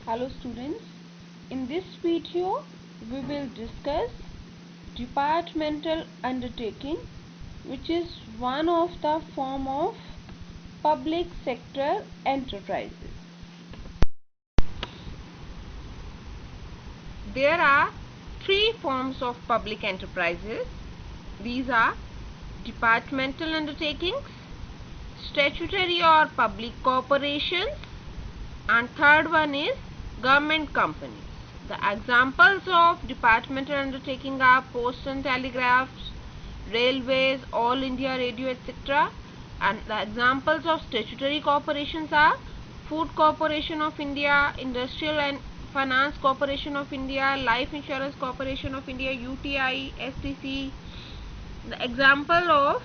Hello students, in this video we will discuss departmental undertaking, which is one of the form of public sector enterprises. There are three forms of public enterprises. These are departmental undertakings, statutory or public corporations, and third one is government companies. The examples of departmental undertaking are Post and Telegraphs, Railways, All India Radio, etc. And the examples of statutory corporations are Food Corporation of India, Industrial and Finance Corporation of India, Life Insurance Corporation of India, UTI, STC. The example of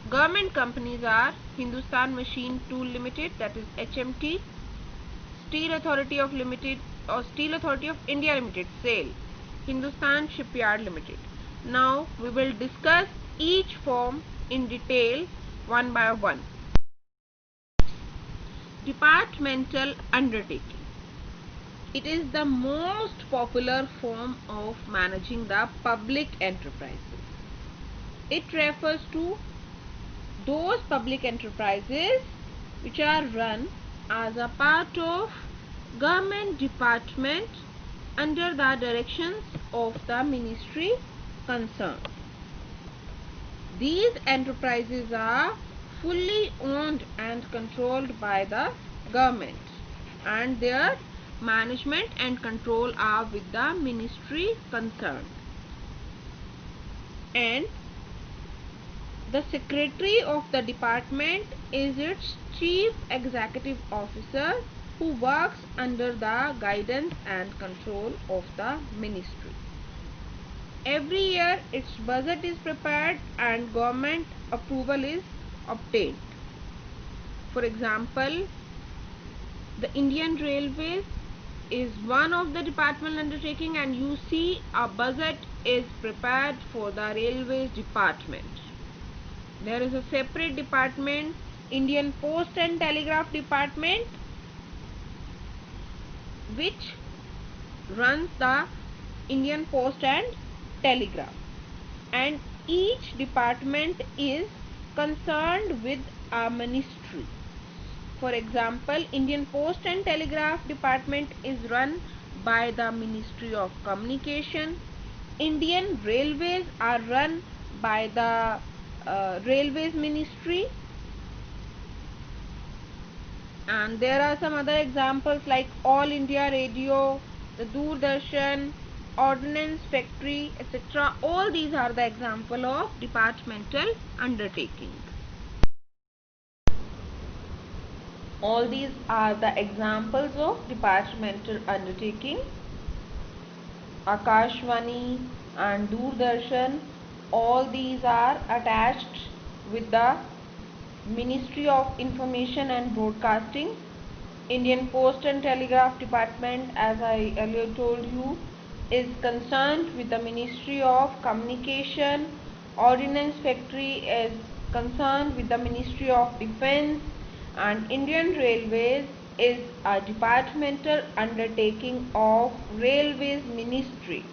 government companies are Hindustan Machine Tool Limited, that is HMT, Steel Authority of Limited or Steel Authority of India Limited, SAIL, Hindustan Shipyard Limited. Now we will discuss each form in detail one by one. Departmental undertaking. It is the most popular form of managing the public enterprises. It refers to those public enterprises which are run as a part of government department under the directions of the ministry concerned. These enterprises are fully owned and controlled by the government, and their management and control are with the ministry concerned. And the secretary of the department is its chief executive officer, who works under the guidance and control of the ministry. Every year its budget is prepared and government approval is obtained. For example, the Indian Railways is one of the departmental undertaking, and you see a budget is prepared for the railways department. There is a separate department, Indian Post and Telegraph Department, which runs the Indian Post and Telegraph, and each department is concerned with a ministry. For example, Indian Post and Telegraph Department is run by the Ministry of Communication. Indian Railways are run by the Railways Ministry. And there are some other examples like All India Radio, the Doordarshan, Ordnance Factory, etc. All these are the example of departmental undertaking. All these are the examples of departmental undertaking. Akashvani and Doordarshan, all these are attached with the Ministry of Information and Broadcasting. Indian Post and Telegraph Department, as I earlier told you, is concerned with the Ministry of Communication. Ordnance Factory is concerned with the Ministry of Defence, and Indian Railways is a departmental undertaking of Railways Ministry.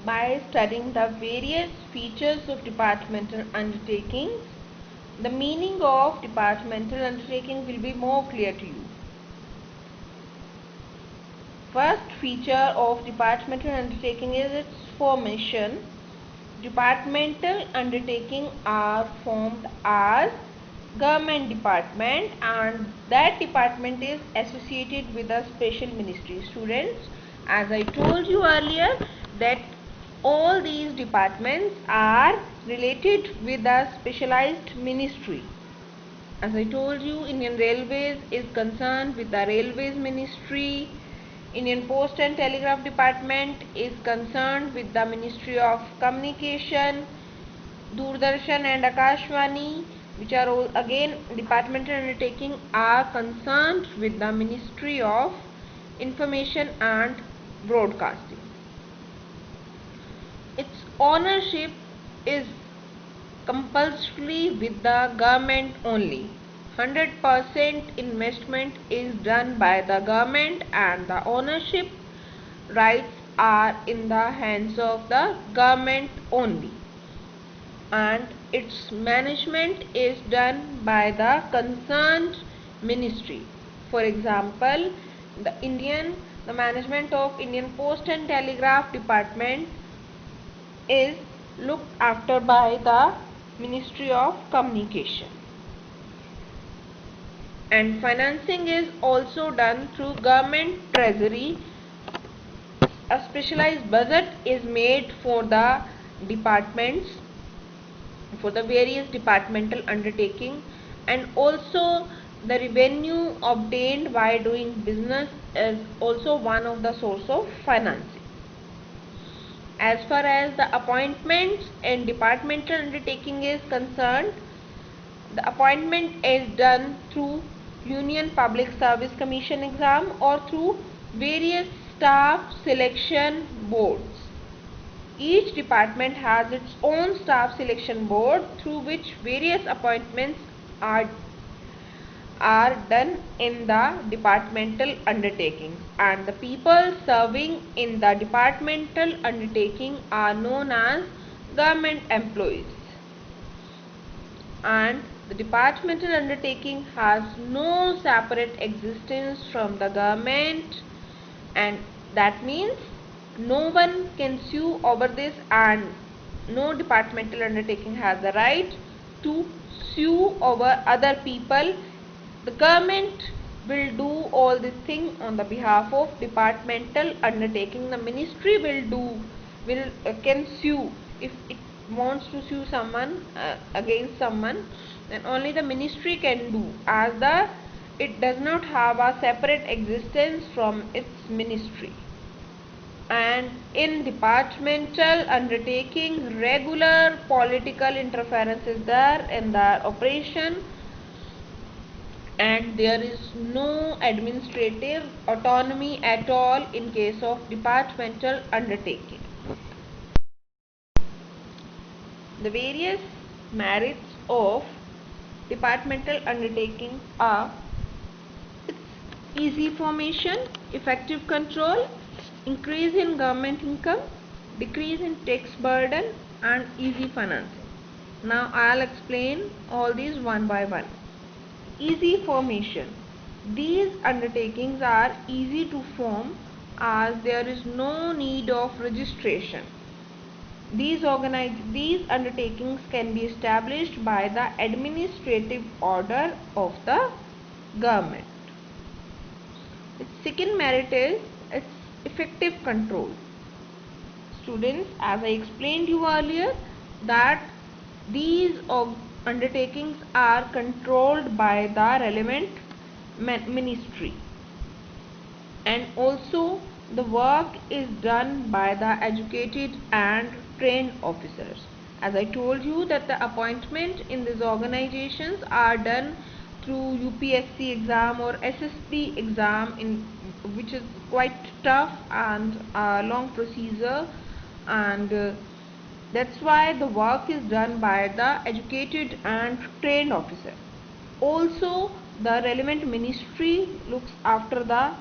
By studying the various features of departmental undertakings, the meaning of departmental undertaking will be more clear to you. First feature of departmental undertaking is its formation. Departmental undertaking are formed as government department, and that department is associated with a special ministry. Students, as I told you earlier, that all these departments are related with a specialized ministry. As I told you, Indian Railways is concerned with the Railways Ministry. Indian Post and Telegraph Department is concerned with the Ministry of Communication. Doordarshan and Akashvani, which are all again departmental undertaking, are concerned with the Ministry of Information and Broadcasting. Its ownership is compulsory with the government only. 100% investment is done by the government and the ownership rights are in the hands of the government only, and its management is done by the concerned ministry. For example, the management of Indian Post and Telegraph Department is looked after by the Ministry of Communication. And financing is also done through government treasury. A specialized budget is made for the departments, for the various departmental undertaking, and also the revenue obtained by doing business is also one of the source of financing. As far as the appointments and departmental undertaking is concerned, the appointment is done through Union Public Service Commission exam or through various staff selection boards. Each department has its own staff selection board through which various appointments are done in the departmental undertakings, and the people serving in the departmental undertaking are known as government employees. And the departmental undertaking has no separate existence from the government, and that means no one can sue over this, and no departmental undertaking has the right to sue over other people. The government will do all this thing on the behalf of departmental undertaking. The ministry can sue if it wants to sue someone against someone, then only the ministry can do, as it does not have a separate existence from its ministry. And in departmental undertaking, regular political interference is there in their operation, and there is no administrative autonomy at all in case of departmental undertaking. The various merits of departmental undertaking are its easy formation, effective control, increase in government income, decrease in tax burden, and easy financing. Now I'll explain all these one by one. Easy formation. These undertakings are easy to form as there is no need of registration. These undertakings can be established by the administrative order of the government. Its second merit is its effective control. Students, as I explained you earlier, that these undertakings are controlled by the relevant ministry, and also the work is done by the educated and trained officers. As I told you that the appointment in these organizations are done through UPSC exam or SSB exam, which is quite tough and a long procedure, and that's why the work is done by the educated and trained officer. Also, the relevant ministry looks after the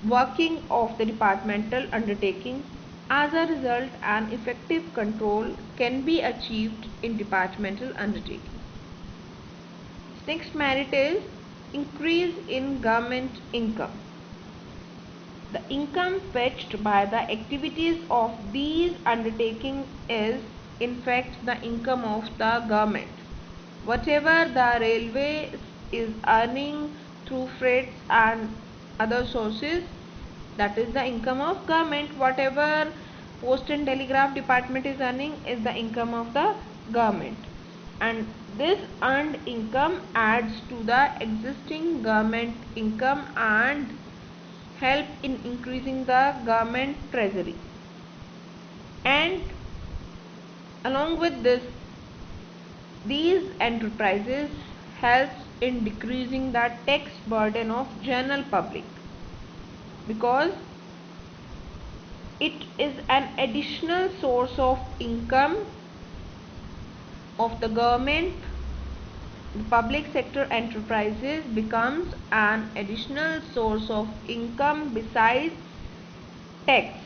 working of the departmental undertaking. As a result, an effective control can be achieved in departmental undertaking. Next merit is increase in government income. The income fetched by the activities of these undertakings is in fact the income of the government. Whatever the railway is earning through freights and other sources, that is the income of government. Whatever Post and Telegraph Department is earning is the income of the government, and this earned income adds to the existing government income and help in increasing the government treasury. And along with this, these enterprises help in decreasing the tax burden of general public, because it is an additional source of income of the government the public sector enterprises becomes an additional source of income besides tax.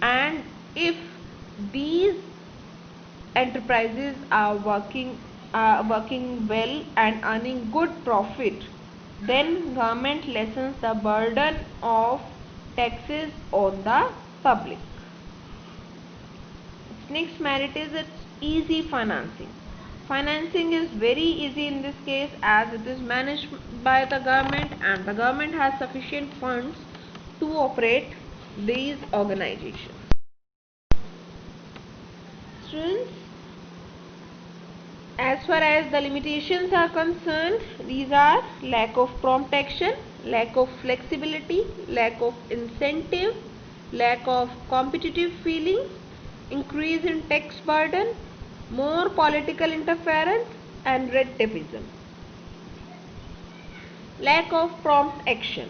And if these enterprises are working well and earning good profit, then government lessens the burden of taxes on the public. Its next merit is its easy financing. Financing is very easy in this case as it is managed by the government and the government has sufficient funds to operate these organizations. Students, as far as the limitations are concerned, these are lack of prompt action, lack of flexibility, lack of incentive, lack of competitive feelings, increase in tax burden, more political interference, and red tapeism. Lack of prompt action.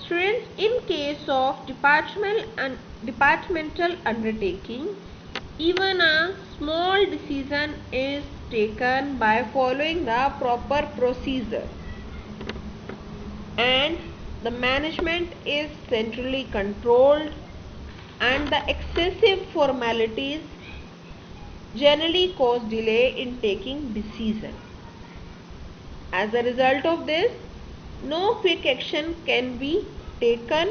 Students, in case of departmental undertaking, even a small decision is taken by following the proper procedure and the management is centrally controlled, and the excessive formalities generally cause delay in taking decision. As a result of this, no quick action can be taken,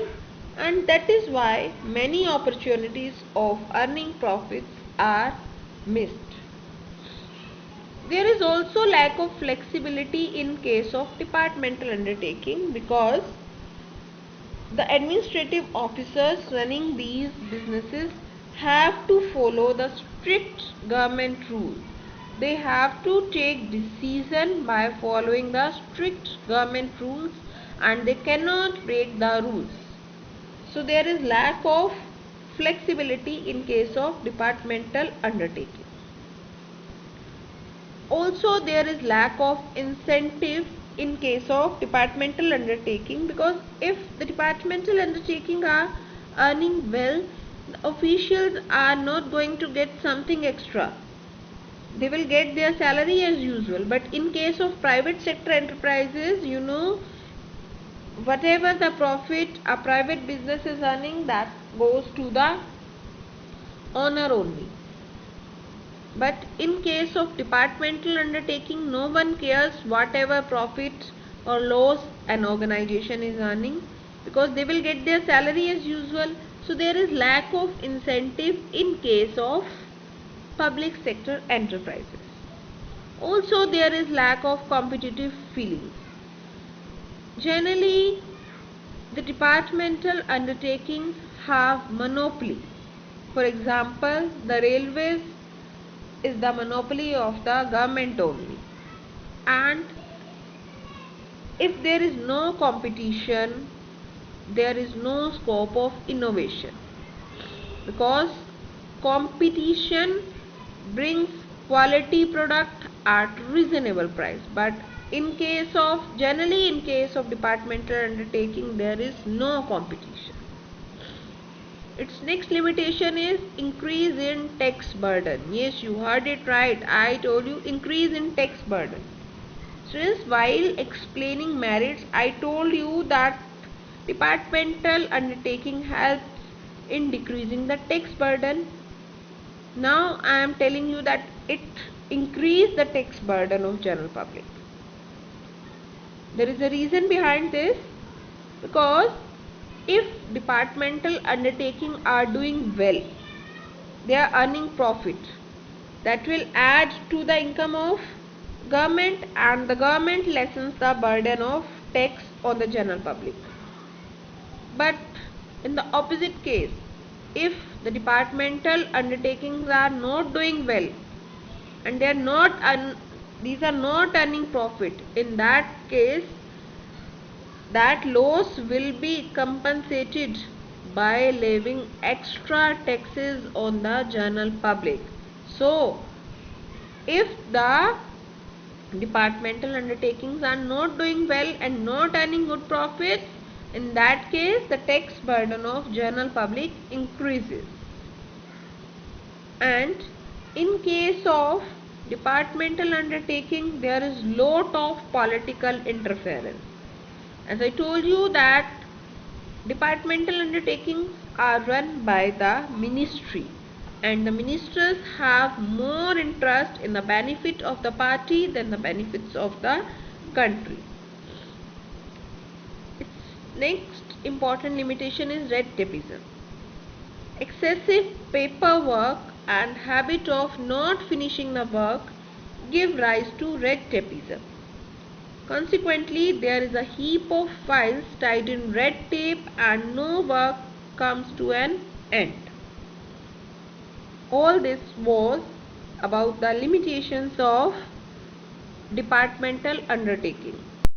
and that is why many opportunities of earning profits are missed. There is also lack of flexibility in case of departmental undertaking because the administrative officers running these businesses have to follow the strict government rules. They have to take decision by following the strict government rules and they cannot break the rules. So there is lack of flexibility in case of departmental undertaking. Also there is lack of incentive in case of departmental undertaking because if the departmental undertaking are earning well, the officials are not going to get something extra. They will get their salary as usual. But in case of private sector enterprises, whatever the profit a private business is earning, that goes to the owner only. But in case of departmental undertaking, no one cares whatever profit or loss an organization is earning because they will get their salary as usual. So there is lack of incentive in case of public sector enterprises. Also there is lack of competitive feelings. Generally, the departmental undertakings have monopoly. For example, the railways is the monopoly of the government only, and if there is no competition, there is no scope of innovation because competition brings quality product at reasonable price. But generally in case of departmental undertaking, there is no competition. Its next limitation is increase in tax burden. Yes, you heard it right. I told you increase in tax burden. Since while explaining merits, I told you that departmental undertaking helps in decreasing the tax burden. Now I am telling you that it increases the tax burden of general public. There is a reason behind this because if departmental undertaking are doing well, they are earning profit, that will add to the income of government and the government lessens the burden of tax on the general public. But in the opposite case, if the departmental undertakings are not doing well and these are not earning profit, in that case that loss will be compensated by levying extra taxes on the general public. So if the departmental undertakings are not doing well and not earning good profits, in that case the tax burden of general public increases. And in case of departmental undertaking, there is lot of political interference. As I told you that departmental undertakings are run by the ministry, and the ministers have more interest in the benefit of the party than the benefits of the country. Its next important limitation is red tapeism. Excessive paperwork and habit of not finishing the work give rise to red tapeism. Consequently, there is a heap of files tied in red tape and no work comes to an end. All this was about the limitations of departmental undertaking.